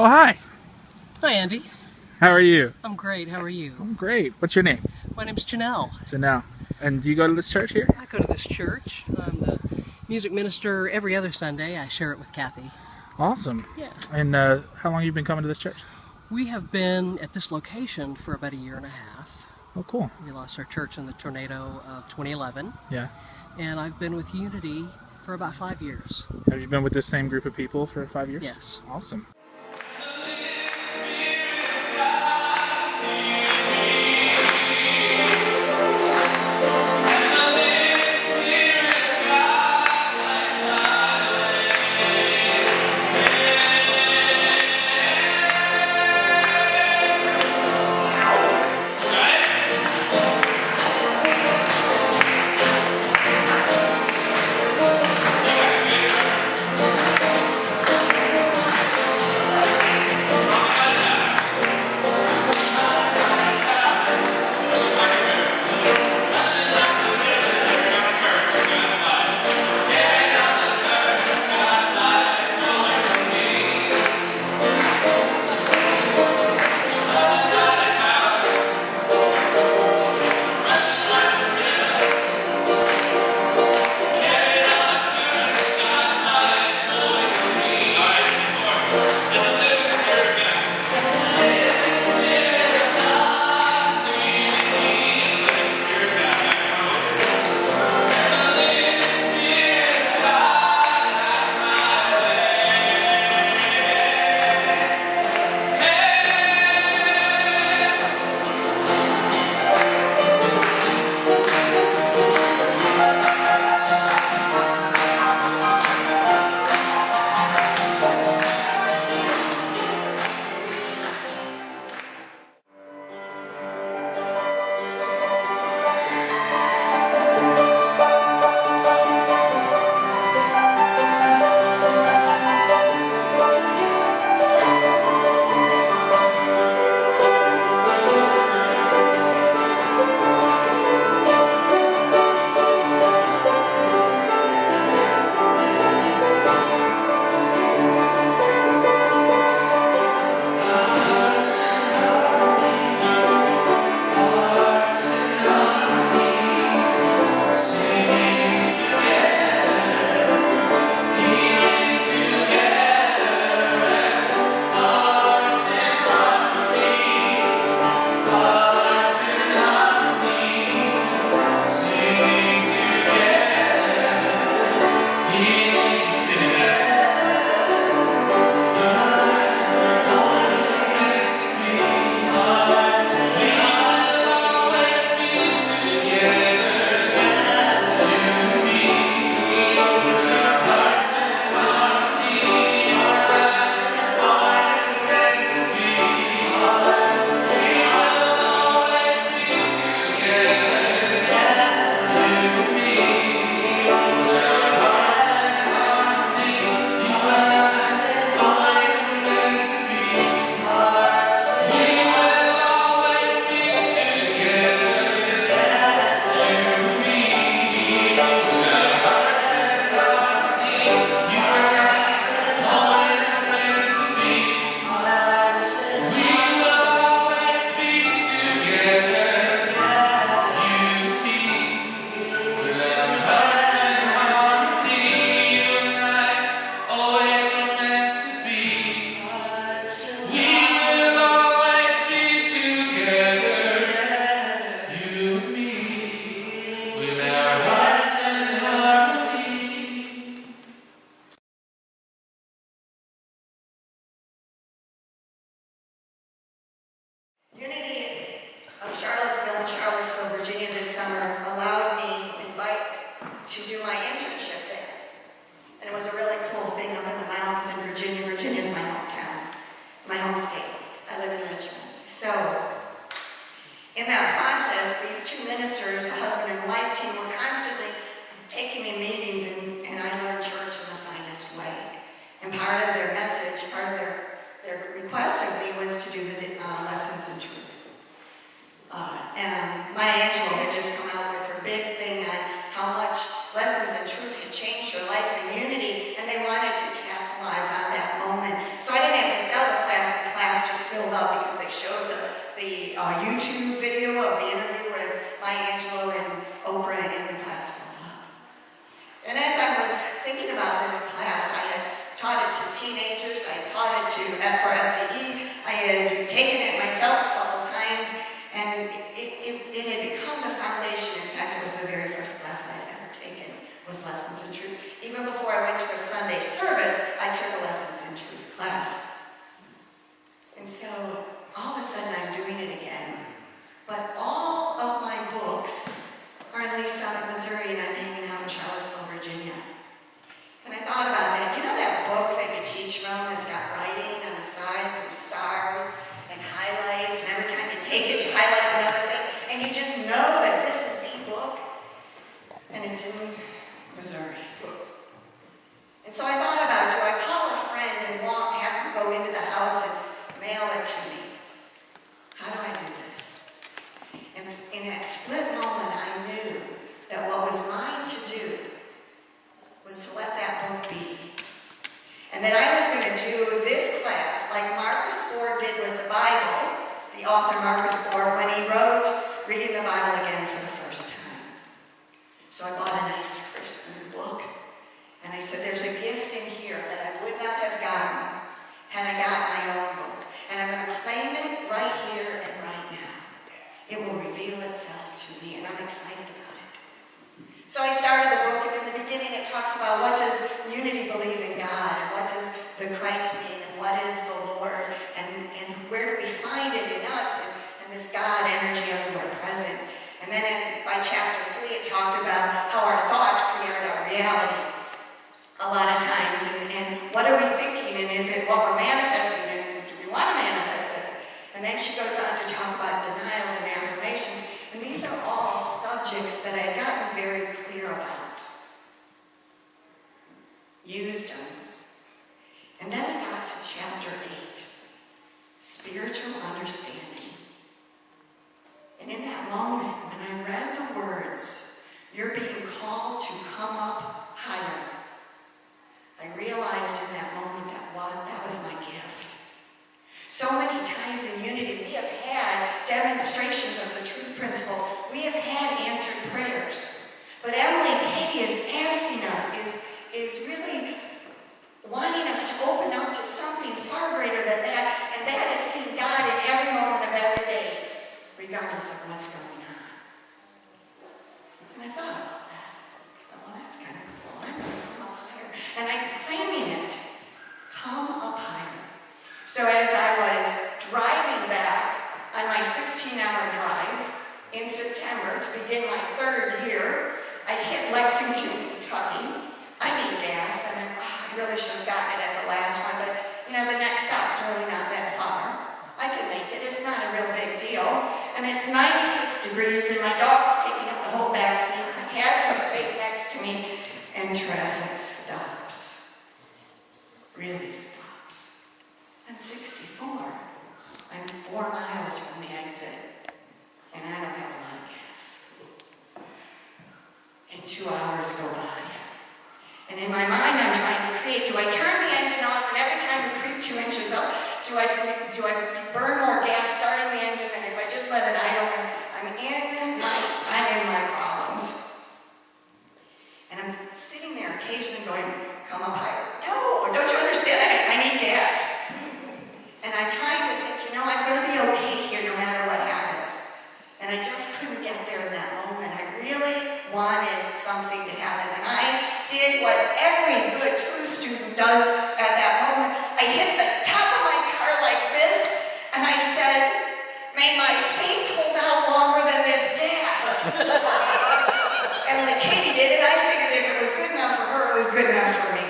Oh, hi. Hi, Andy. How are you? I'm great. How are you? I'm great. What's your name? My name's Janell. Janell. And do you go to this church here? I go to this church. I'm the music minister every other Sunday. I share it with Kathy. Awesome. Yeah. And how long have you been coming to this church? We have been at this location for about a year and a half. Oh, cool. We lost our church in the tornado of 2011. Yeah. And I've been with Unity for about 5 years. Have you been with this same group of people for 5 years? Yes. Awesome. Unity of Charlottesville, Virginia this summer allowed me to do my internship there. And it was a really cool thing up in the mountains in Virginia. Virginia is my hometown, my home state. I live in Richmond. So, in that process, these two ministers, a husband and wife team, were constantly taking me meetings, and I learned church in the finest way. And part of their message, part of their request of me was to do the lessons in truth. And Maya Angelou had just come out with her big thing on how much lessons in truth had changed her life in Unity, and they wanted to capitalize on that moment. So I didn't have to sell the class. teenagers. I taught it for SEE. I had taken it myself a couple times, and it had become the foundation. In fact, it was the very first class I'd ever taken, was Lessons in Truth. Even before I went to a Sunday service, I took a Lessons in Truth class. And so, all of a sudden, I'm doing it again. But all of my books are in Lee Summit, Missouri, and I'm hanging out in Charlottesville, Virginia. And I thought about that. You know that book that you teach from that's got writing on the sides and stars and highlights, and every time you take it, you highlight another thing, and you just know that this is the book, and it's in Missouri. And so I thought about, do I call a friend and have her go into the house and mail it to me? How do I do this? And in that split moment, I knew that what was mine to do was to let that book be. And that I was going to do this class like Marcus Ford did with the Bible, the author Marcus Ford, when he wrote Reading the Bible Again for the first time. So I bought a nice crisp new book, and I said, there's a gift in here that I would not have gotten had I got my own book. And I'm going to claim it right here and right now. It will reveal itself to me, and I'm excited about it. So I started the book, and in the beginning it talks about what does unity believe in God, and what does the Christ mean, and what is the Lord, and where do we find it in us, and this God energy everywhere present. And then by chapter 3 it talked about how our thoughts create our reality a lot of times, and what are we thinking, and is it what we're manifesting, and do we want to manifest this? And then she goes on to talk about denials and affirmations, and these are all subjects that I had gotten very clear about. Used them. And then I got to chapter 8, spiritual understanding. And in that moment, when I read the words, you're being called to come up higher, I realized in that moment that was my gift. So many times in Unity, we have had demonstrations of the truth principles. We have had answered prayers. But Emily and Katie is asking us, is really wanting us to open up to something far greater than that, and that is seeing God in every moment of every day, regardless of what's going on. And I thought about that. Well, that's kind of cool. I'm going to come up higher. And I'm claiming it. Come up higher. So as I was driving back on my 16-hour drive in September to begin my third year, I hit Lexington, Kentucky. I need gas, and I really should have gotten it at the last one, but you know, the next stop's really not that far. I can make it. It's not a real big deal. And it's 96 degrees, and my dog's taking up the whole back seat. The cats are right next to me, and traffic stops. Really stops. And 64. I'm 4 miles from the exit, and I don't have a lot of gas. And 2 hours go by. And in my mind, I'm trying to create, do I turn the engine off, and every time we creep 2 inches up, do I burn more gas starting the engine, and if I just let it idle, I'm in my problems. And I'm sitting there occasionally going, come up higher. No, don't you understand? I need gas. And I'm trying to think, I'm going to be okay here no matter what happens. And I just couldn't get there in that moment. I really wanted something to happen. And I did what every good truth student does at that moment. I hit the top of my car like this, and I said, may my faith hold out longer than this gas. And like Katie did it, I figured if it was good enough for her, it was good enough for me.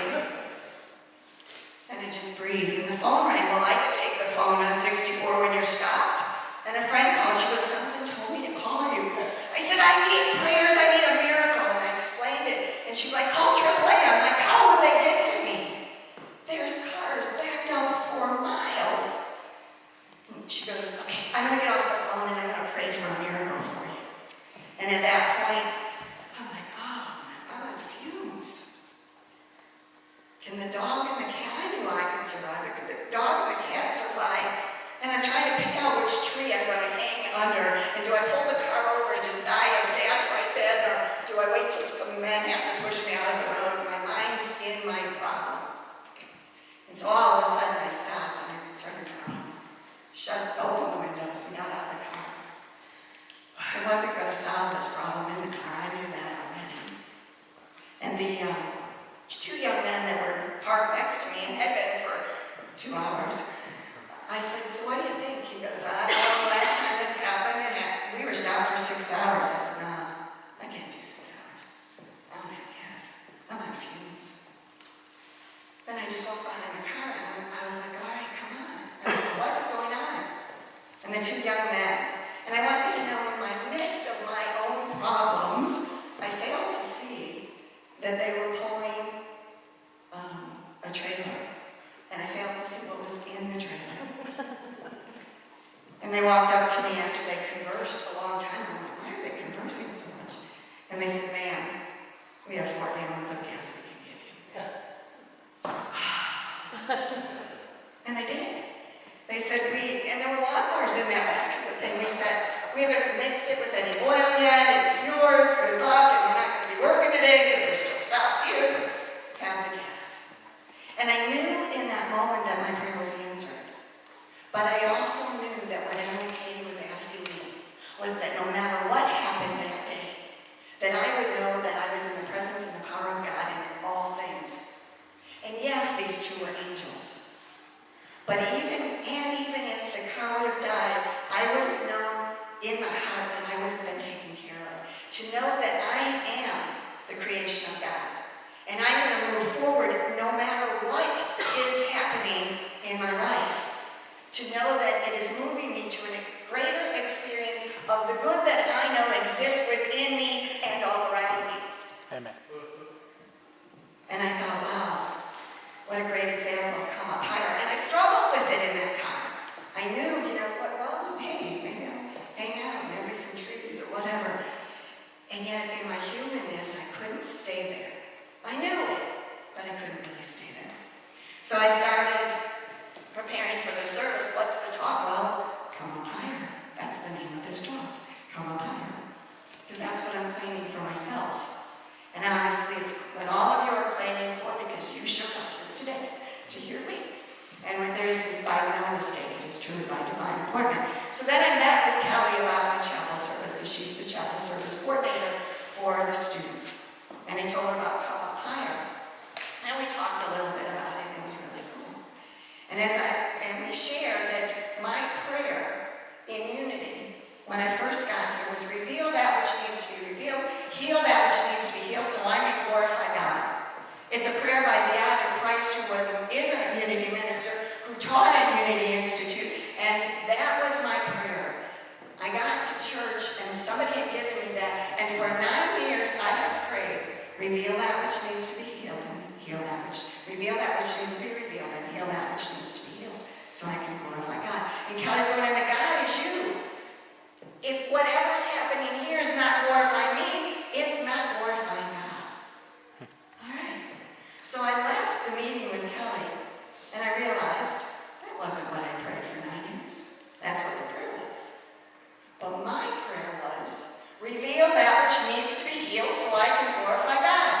And I just breathed, and the phone rang. Well, I could take the phone on 64 when you're stopped. And a friend called. She goes, something told me to call you. I said, I need prayers. I need a miracle. And I explained it. And she's like, call AAA. I'm like, how would they get to me? There's cars backed up 4 miles. And she goes, okay, I'm going to get off the phone and I'm going to pray for a miracle for you. And at that point, I'm like, oh, I'm on fumes. Can the dog and the cat, I knew I could survive it. Could the dog and the cat survive? And I'm trying to pick out which tree I'm going to hang under. And do I pull the car over and just die of gas right then? Or do I wait till some men have to push me out of the road? My mind's in my problem. And so all of a sudden I stopped and I turned the car off, opened the windows and got out of the car. I wasn't going to solve this problem in the car. I knew that already. And the two young men that were parked next to me and had been for 2 hours, I said, so what do you think? He goes, I don't know, last time this happened, we were stopped for 6 hours. I said, no, I can't do 6 hours. I don't have gas. I'm on fumes. Then I just walked behind the car and I was like, all right, come on. I don't know what is going on. And the two young men, and I want you to know in my midst of my own problems, I failed to see that they were pulling a trailer. And I failed to see what was in the trailer. And they walked up to me after they conversed a long time. I'm like, why are they conversing so much? And they said, ma'am, we have 4 gallons of gas we can give you. And they did. They said, and there were lawnmowers in that back of the thing. We said, we haven't mixed it with any oil yet. It's yours. Good luck. And we're not going to be working today because we're still stopped here. So have the gas. And I knew in that moment that my prayer was answered. But I also knew that what Emily Katie was asking me was that no matter what happened that day, that I would know that I was in the presence and the power of God in all things. And yes, these two were angels. But even if the car would have died, I would have known in my heart that I would have been taken care of. To know that I am the creation of God. And I'm going to move forward no matter what is happening in my life. To know that it is moving me to a greater experience of the good that I know exists within me and all around me. Amen. And I thought, wow, what a great example of come up higher. And I struggled with it in that car. I knew, well, hey, maybe I'll hang out, maybe some trees or whatever. And yet in my humanness, I couldn't stay there. I knew it, but I couldn't really stay there. So I started preparing for the service. What's the talk? Well, come up higher. That's the name of this talk. Come up higher. Because that's what I'm claiming for myself. And obviously it's what all of you are claiming for because you showed up here today to hear me. And what there is by no mistake. It is truly by divine appointment. So then I met with Kelly about my chapel service because she's the chapel service coordinator for the students. And I told her about come up higher. And we talked a little bit about it. It was really cool. And we shared that my prayer in Unity, when I first got here, was reveal that which needs to be revealed, heal that which needs to be healed, so I may glorify God. It's a prayer by Deandra Price, who is a Unity minister, who taught at Unity Institute, and that was my prayer. I got to church, and somebody had given me that, and for 9 years I have prayed, reveal that which needs to be healed, and heal that which, reveal that which needs to be revealed, and heal that which needs to be healed, so I can glorify God. And Kelly's going, and the God is you. If whatever's happening here is not glorifying me, it's not glorifying God. All right. So I left the meeting with Kelly, and I realized that wasn't what I prayed for 9 years. That's what the prayer was. But my prayer was, reveal that which needs to be healed so I can glorify God.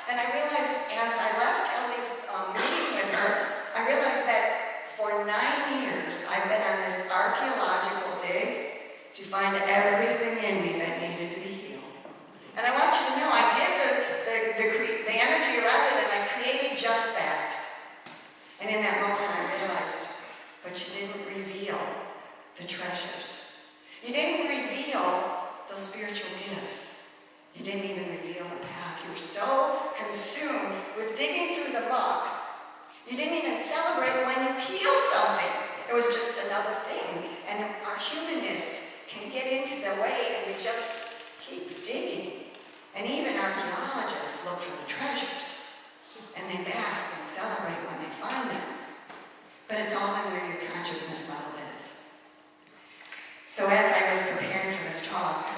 And I realized as I left Kelly's meeting with her, I realized that for 9 years I've been on this archaeological dig to find everything in me that needed to be healed. And I want you to know I did the energy around it, and I created just that. And in that moment I realized, but you didn't reveal the treasures. You didn't reveal those spiritual gifts. You didn't even reveal the path. You were so consumed with digging through the muck, you didn't even celebrate when you healed something. It was just another thing. And our humanness can get into the way, and we just keep digging. And even archaeologists look for the treasures, and they bask and celebrate when they find them. But it's all in where your consciousness level is. So as I was preparing for this talk,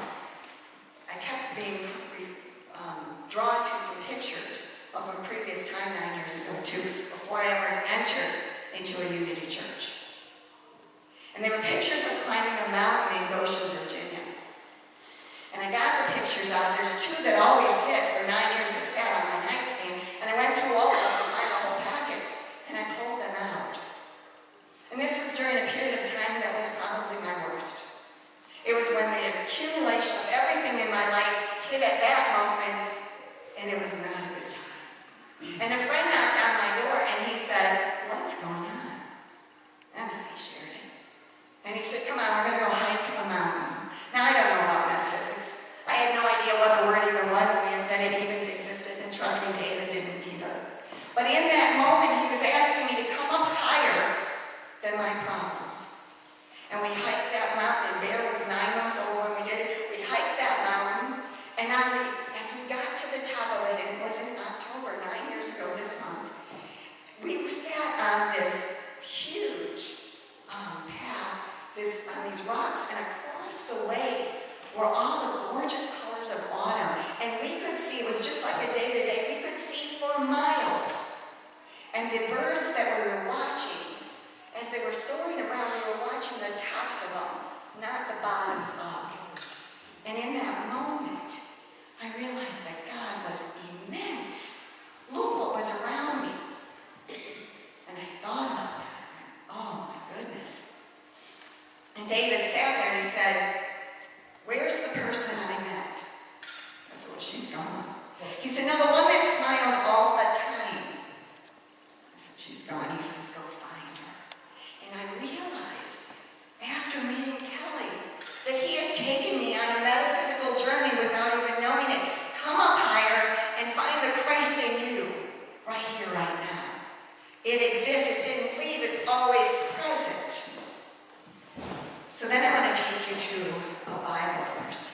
I kept being drawn to some pictures of a previous time 9 years ago, before I ever entered into a Unity church. And they were pictures of climbing a mountain in Goshen, Virginia. And I got the pictures out. There's two that always sit for 9 years have sat on my nightstand. And I went through all of them to find the whole packet. And I pulled them And the birds that we were watching, as they were soaring around, we were watching the tops of them, not the bottoms of. And in that moment, I realized that God was immense. Look what was around me. And I thought about that. Oh, my goodness. And David sat there and he said, "Where's the person I met?" I said, "Well, she's gone." He said, "No, the one that smiled all the time." I said, "She's gone." He says, "Go find her." And I realized, after meeting Kelly, that he had taken me on a metaphysical journey without even knowing it. Come up higher and find the Christ in you, right here, right now. It exists, it didn't leave, it's always present. So then I want to take you to a Bible verse.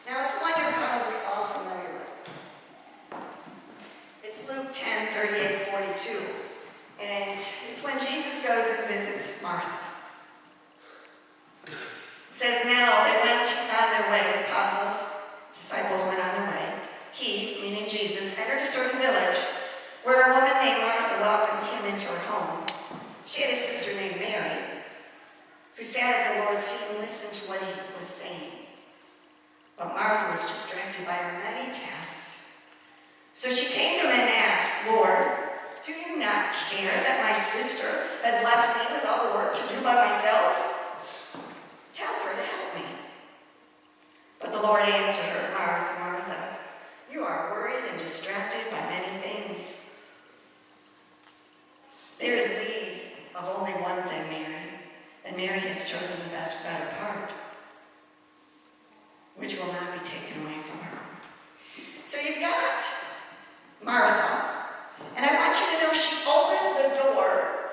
Now it's one you're probably all familiar with. It's Luke 10:38-42. And it's when Jesus goes and visits Martha. It says, "Now they went on their way," the apostles, disciples went on their way. He, meaning Jesus, entered a certain village where a woman named Martha welcomed him into her home. She had a sister named Mary, who sat at the Lord's feet and listened to what he was saying. But Martha was distracted by her many tasks. So she came to him and asked, "Lord, do you not care that my sister has left me with all the work to do by myself? Tell her to help me." But the Lord answered her, "Martha, Martha, you are worried and distracted by many things. There is need of only one thing, Mary, and Mary has chosen the better part, which will not be taken away from her." So you've got Martha, and I want you to know she opened the door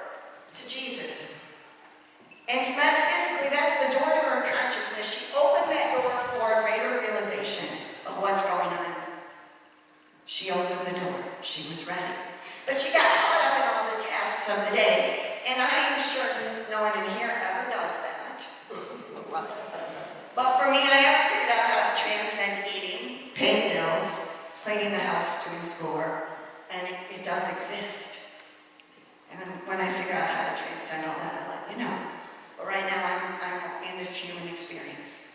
to Jesus. And metaphysically, that's the door to her consciousness. She opened that door for a greater realization of what's going on. She opened the door. She was ready. But she got caught up in all the tasks of the day, and I am certain no one in here ever does that. But for me, I haven't figured out how to transcend eating, paying bills, cleaning the house, doing schoolwork, and it does exist. And when I figure out how to transcend all that, I'll let you know. But right now, I'm in this human experience.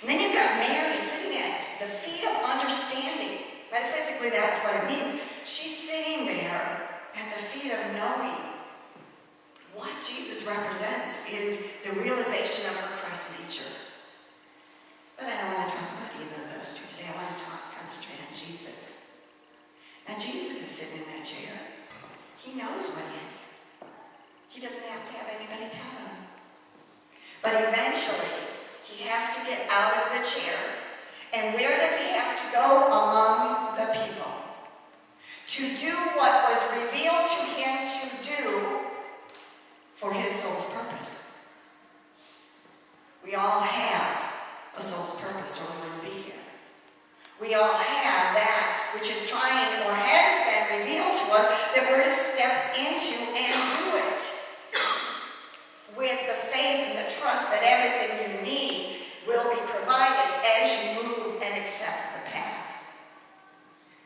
And then you've got Mary sitting at the feet of understanding. Metaphysically, that's what it means. She's sitting there at the feet of knowing. What Jesus represents is the realization of her Christ nature. But I don't want to talk about either of those two today. I want to concentrate on Jesus. Now, Jesus is sitting in that chair. He knows what he is. He doesn't have to have anybody tell him. But eventually, he has to get out of the chair. And where does he have to go? Among the people. To do what was revealed to him to do for his soul's purpose. We all have a soul's purpose, or we wouldn't be here. We all have that which is trying or has been revealed to us that we're to step into and do it. With the faith and the trust that everything you need will be provided as you move and accept the path.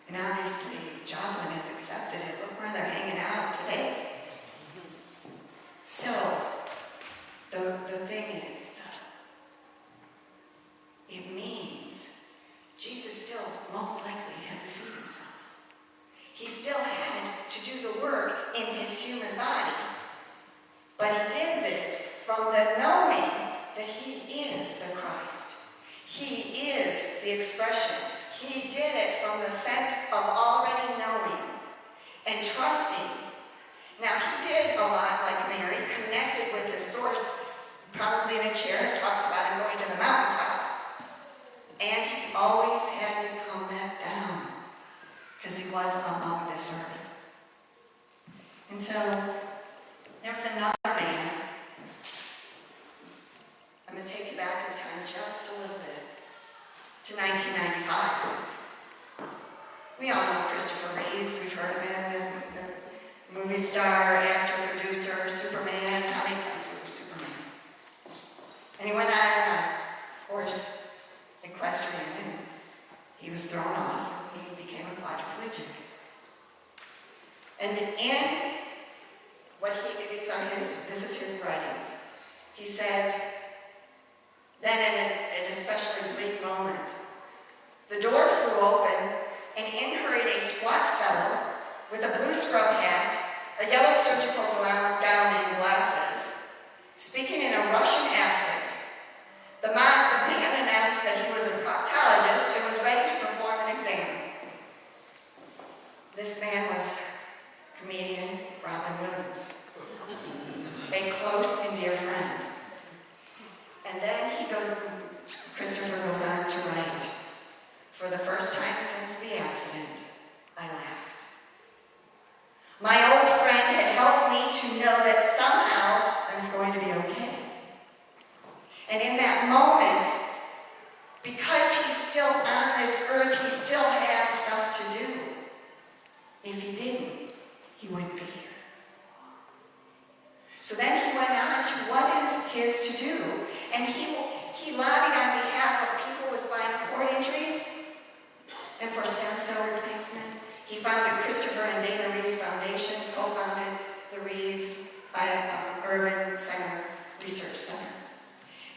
And obviously, Joplin has accepted it. Look where they're hanging out today. So, the thing is, it means Jesus still most likely had to feed himself. He still had to do the work in his human body. But he did it from the knowing that he is the Christ. He is the expression. He did it from the sense of already knowing and trusting. Now, he did a lot like Mary, connected with his source, probably in a chair. It talks about him going to the mountaintop. And he always had to come back down because he was among this earth. And so, there was another man. I'm going to take you back in time just a little bit to 1995. We all know Christopher Reeves. We've heard of him, the movie star, actor, producer, Superman. How many times was he Superman? And he went on a horse equestrian, and he was thrown off. He became a quadriplegic. And in this is his writings. He said, then in an especially bleak moment, the door flew open, and in hurried a squat fellow with a blue scrub hat, a yellow surgical gown and glasses, speaking in a Russian accent. The man announced that he was a proctologist and was ready to perform an exam. This man was comedian Robin Williams, a close and dear friend. And then Christopher goes on to write, for the first time since the accident, I laughed. My old friend had helped me to know that somehow I was going to be okay. And in that moment, because he's still on this earth, he still has stuff to do. If he didn't, he wouldn't be here. So then he went on to what is his to do. And he lobbied on behalf of people with spinal cord injuries and for stem cell replacement. He founded Christopher and Dana Reeves Foundation, co-founded the Reeves Urban Center Research Center.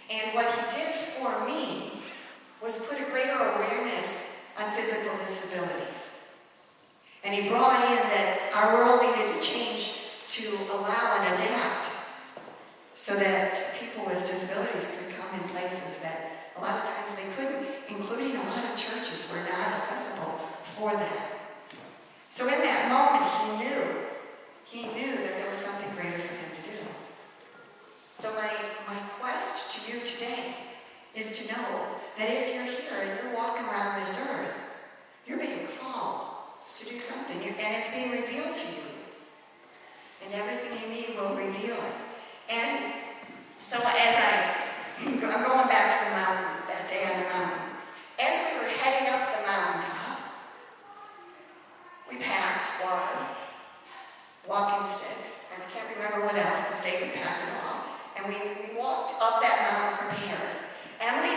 And what he did for me was put a greater awareness on physical disabilities. And he brought in that our world needed to change to allow and adapt so that people with disabilities could come in places that a lot of times they couldn't, including a lot of churches were not accessible for that. So in that moment, he knew that there was something greater for him to do. So my quest to you today is to know that if you're here and you're walking around this earth, you're being called to do something, and it's being revealed to you. And everything you need will reveal it. And so I'm going back to the mountain, that day on the mountain. As we were heading up the mountaintop, we packed water, walking sticks, and I can't remember what else because David packed it all. And we walked up that mountain prepared. Emily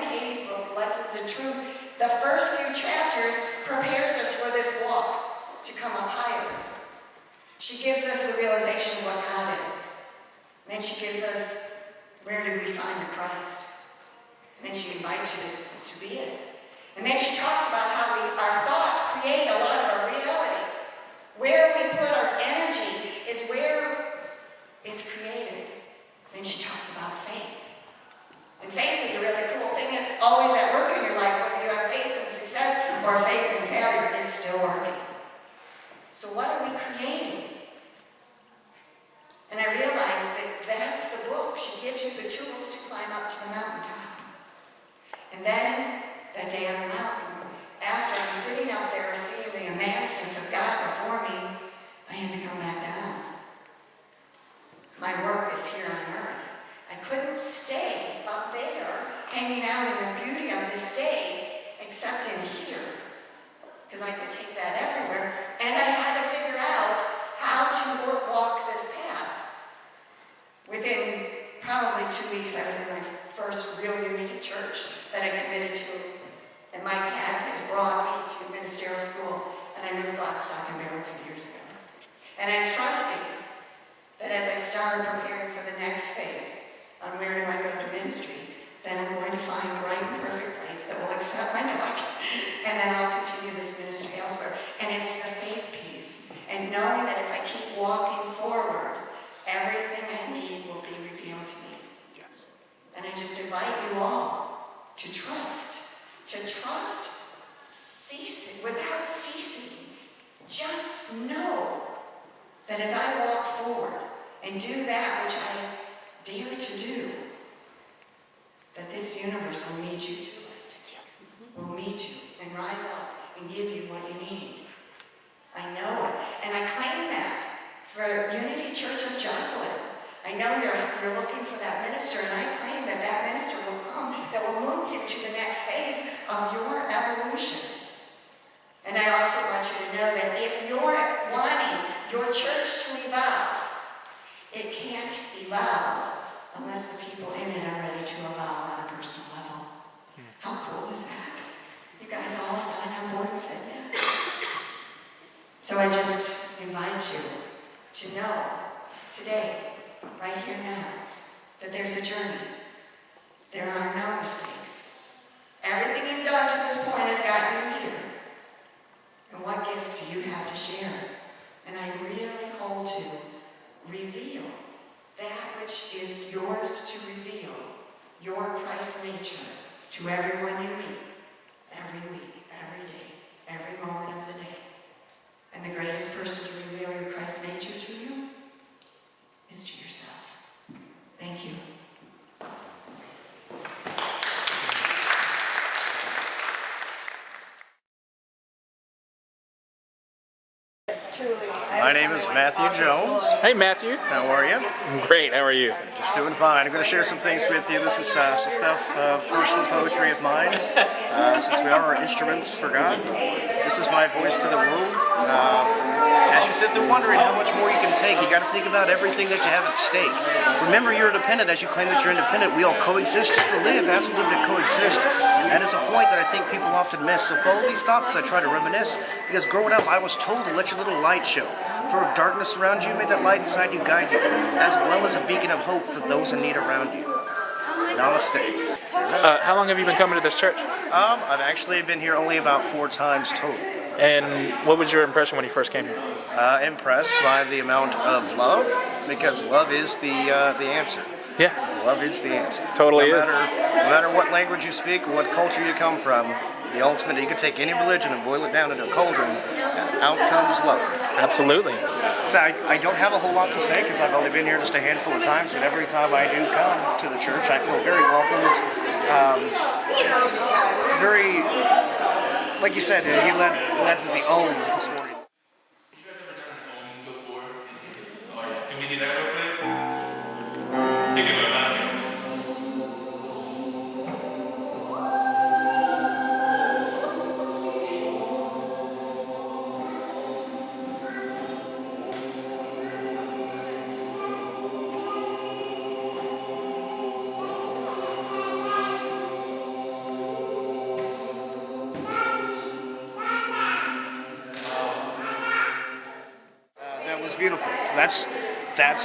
Katie's book, Lessons in Truth, the first few chapters prepares us for this walk to come up higher. She gives us the realization of what God is. And then she gives us, where did we find the Christ? And then she invites you to be it. And then she talks about how our thoughts create a lot of our reality. Where we put our energy is where it's created. Then she talks about faith. And faith is a really cool thing. It's always at work in your life, whether you have faith in success or faith in failure, it's still working. So what are we creating? And I realized that that's the book. She gives you the tools to climb up to the mountaintop. And then, that day on the mountain, after I'm sitting up there seeing the immenseness of God before me, I had to come back down. My work is here on earth. I couldn't stay up there, hanging out in the beauty of this day, except in here. Because I could take that everywhere. And I had to figure out how to walk this path. Within probably 2 weeks, I was in my first real Unity church that I committed to. And my path has brought me to ministerial school, and I moved lock, stock, and barrel 2 years ago. And I'm trusting that as I start preparing for the next phase on where do I go to ministry, then I'm going to find the right and perfect place that will accept my knock. And then I'll continue this ministry elsewhere. And it's the faith piece. And knowing that if I keep walking forward, everything I need will be revealed to me. Yes. And I just invite you all to trust. To trust ceasing, without ceasing. Just know that as I walk forward and do that which I dare to do, that this universe will meet you to it. Yes. Will meet you and rise up and give you what you need. I know it. And I claim that for Unity Church of Joplin. I know you're looking for that minister, and I claim that that minister will come, that will move you to the next phase of your evolution. And I also want you to know that if you're wanting your church to evolve, it can't evolve unless the people in it are ready to evolve on a personal level. How cool is that? You guys all signed on board and said yes. So I just invite you to know today, right here now, that there's a journey. There are no mistakes. Everything you've done to this point has gotten you here. And what gifts do you have to share? And I really hold to reveal that which is yours to reveal, your Christ nature to everyone you meet, every week, every day, every moment of the day. And the greatest person to reveal your Christ nature to you is to yourself. Thank you. My name is Matthew Jones. Hey, Matthew. How are you? Great. How are you? Just doing fine. I'm going to share some things with you. This is some stuff, personal poetry of mine, since we are instruments for God. This is my voice to the world. As you sit there wondering how much more you can take, you got to think about everything that you have at stake. Remember, you're independent. As you claim that you're independent, we all coexist just to live as we live to coexist. That is a point that I think people often miss. So follow these thoughts as I try to reminisce, because growing up, I was told to let your little light show. For if darkness around you, may that light inside you guide you, as well as a beacon of hope for those in need around you. Namaste. How long have you been coming to this church? I've actually been here only about 4 times total. And what was your impression when you first came here? Impressed by the amount of love, because love is the answer. Yeah. Love is the answer. Totally no is. No matter what language you speak, what culture you come from, the ultimate, you can take any religion and boil it down into a cauldron, and out comes love. Absolutely. So I don't have a whole lot to say because I've only been here just a handful of times, but every time I do come to the church, I feel very welcomed. It's very, like you said, he led to the own story. You guys ever done an own before? Or can we do that real quick? Think about that. That was beautiful. That's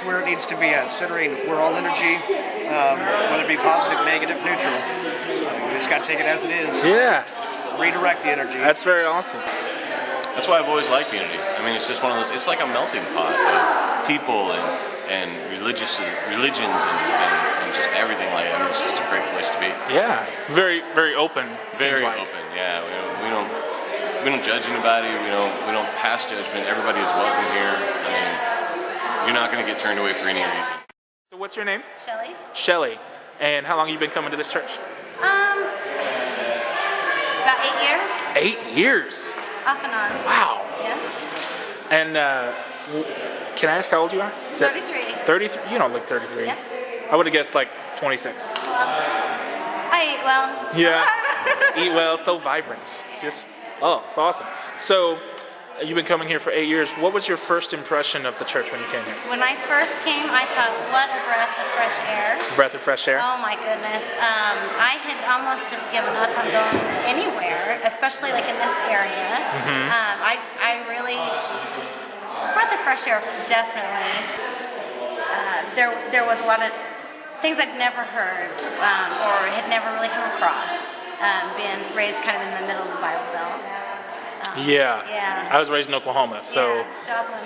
where it needs to be at. Considering we're all energy, whether it be positive, negative, neutral. We just got to take it as it is. Yeah. Redirect the energy. That's very awesome. That's why I've always liked Unity. I mean, it's just one of those. It's like a melting pot of people and religions and just everything. Like, I mean, it's just a great place to be. Yeah. Very, very open. Very seems like. open. Yeah. We don't judge anybody. We don't pass judgment. Everybody is welcome here. I mean, you're not going to get turned away for any reason. So what's your name? Shelly? Shelly. And how long have you been coming to this church? About 8 years. 8 years. Off and on. Wow. Yeah. And can I ask how old you are? 33. 33? You don't look 33. Yeah. I would have guessed like 26. I eat well. Yeah. Eat well, so vibrant. Just, oh, it's awesome. So, you've been coming here for 8 years. What was your first impression of the church when you came here? When I first came, I thought, what a breath of fresh air. Breath of fresh air? Oh my goodness. I had almost just given up on going anywhere, especially like in this area. I really, breath of fresh air, definitely. There was a lot of things I'd never heard or had never really come across, being raised kind of in the middle of the Bible Belt. Yeah. Yeah. I was raised in Oklahoma, so Yeah, Joplin.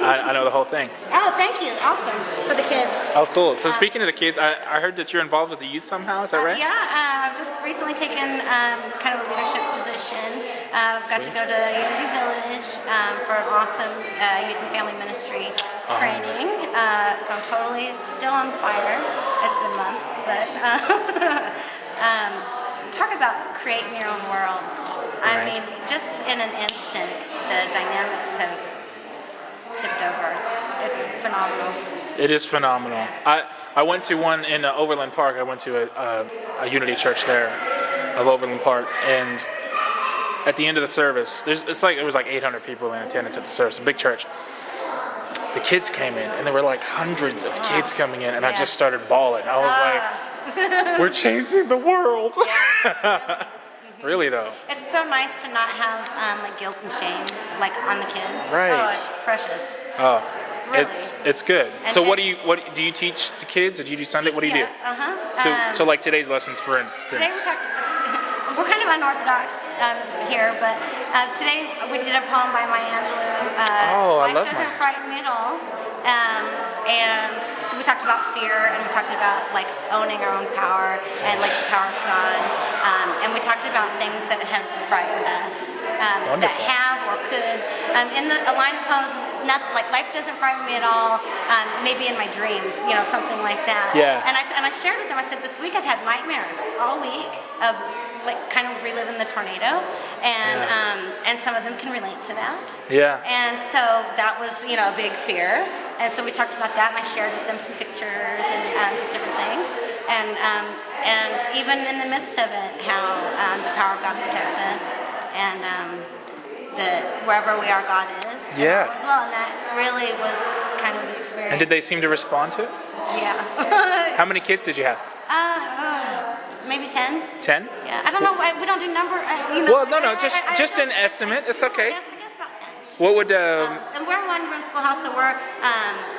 I know the whole thing. Oh, thank you. Awesome. For the kids. Oh, cool. So speaking of the kids, I heard that you're involved with the youth somehow. Is that right? Yeah, I've just recently taken kind of a leadership position. Got to go to Unity Village for an awesome youth and family ministry training. So I'm totally still on fire. It's been months, but talk about creating your own world. I mean, just in an instant, the dynamics have tipped over. It's phenomenal. It is phenomenal. I went to one in Overland Park. I went to a Unity church there of Overland Park, and at the end of the service, it was like 800 people in attendance at the service, a big church. The kids came in, and there were like hundreds of kids coming in, and I just started bawling. I was like, we're changing the world. Yeah. Really though. It's so nice to not have like guilt and shame like on the kids. Right. Oh, it's precious. Oh, Really. it's good. And So then- what do you teach the kids, or do you do Sunday? What do you do? Uh-huh. So like today's lessons, for instance. Today we talked. We're kind of unorthodox here, but today we did a poem by Maya Angelou. I Life love doesn't Maya. frighten me at all. And so we talked about fear, and we talked about like owning our own power and like the power of God. And we talked about things that have frightened us, that have or could. In a line of the poems, nothing like life doesn't frighten me at all. Maybe in my dreams, something like that. Yeah. And I shared with them. I said, this week I've had nightmares all week of like kind of reliving the tornado, and some of them can relate to that. Yeah. And so that was a big fear. And so we talked about that, and I shared with them some pictures and just different things. And even in the midst of it, how the power of God protects us, and that wherever we are, God is. Yes. As well, and that really was kind of the experience. And did they seem to respond to it? Yeah. How many kids did you have? Maybe 10. 10? Yeah. I don't know. We don't do number. Well, no, just an estimate. It's okay. I guess about 10. What would And we're a one-room schoolhouse, so we're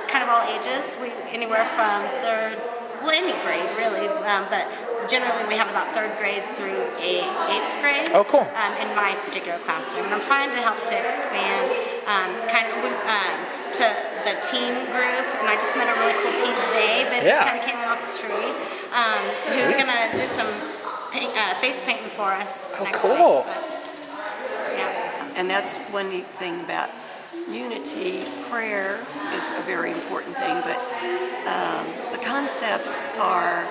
kind of all ages. We anywhere from any grade really, but generally we have about 3rd grade through 8th grade. Oh, cool. In my particular classroom, and I'm trying to help to expand to the teen group. And I just met a really cool teen today that just kind of came in off the street, who's gonna do some face painting for us next cool. week. But, yeah. And that's one neat thing about Unity. Prayer is a very important thing, but the concepts are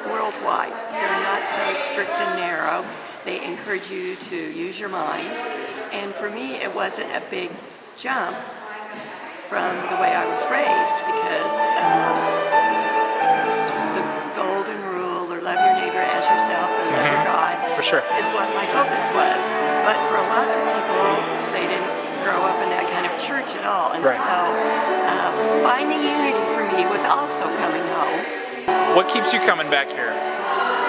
worldwide. They're not so strict and narrow. They encourage you to use your mind. And for me, it wasn't a big jump from the way I was raised, because the golden rule, or love your neighbor as yourself and love your God, For sure. is what my focus was. But for lots of people, they didn't grow up in that kind of church at all. And Right. so finding unity for me was also coming home. What keeps you coming back here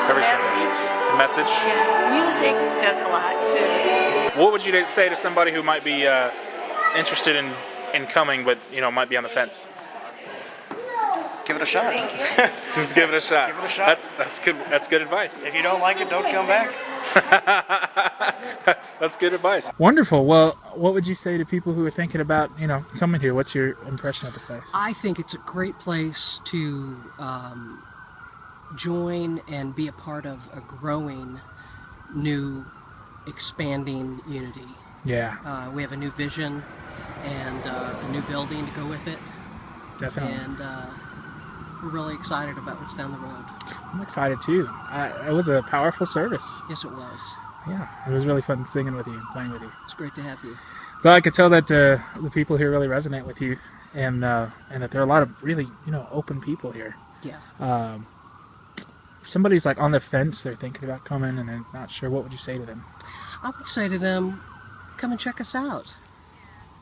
every Sunday? Message. The message? Yeah, music does a lot too. What would you say to somebody who might be interested in coming, but might be on the fence? Give it a shot. Just give it a shot. Give it a shot. That's good. That's good advice. If you don't like it, don't come back. That's good advice. Wonderful. Well, what would you say to people who are thinking about coming here? What's your impression of the place? I think it's a great place to join and be a part of a growing, new, expanding Unity. Yeah, We have a new vision and a new building to go with it, definitely. and we're really excited about what's down the road. I'm excited too. It was a powerful service. Yes, it was. Yeah, it was really fun singing with you, playing with you. It's great to have you. So I could tell that the people here really resonate with you, and that there are a lot of really open people here. Yeah. If somebody's like on the fence, they're thinking about coming and they're not sure, what would you say to them? I would say to them, come and check us out.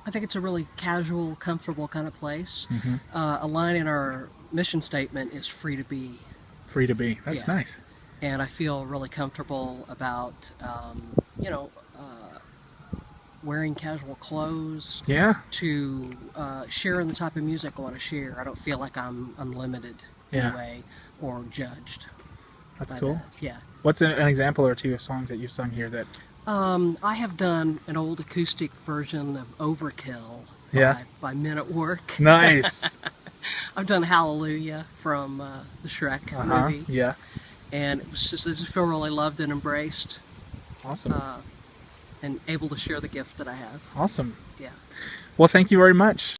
I think it's a really casual, comfortable kind of place. Mm-hmm. A line in our mission statement is free to be. Free to be. That's Yeah. nice. And I feel really comfortable about, wearing casual clothes, Yeah. to sharing the type of music I want to share. I don't feel like I'm limited in Yeah. a way or judged. That's by cool. that. Yeah. What's an example or two of songs that you've sung here that? I have done an old acoustic version of Overkill Yeah. by Men at Work. Nice. I've done Hallelujah from the Shrek movie. Yeah. And it was just, I just feel really loved and embraced, Awesome. and able to share the gift that I have. Awesome. Yeah. Well, thank you very much.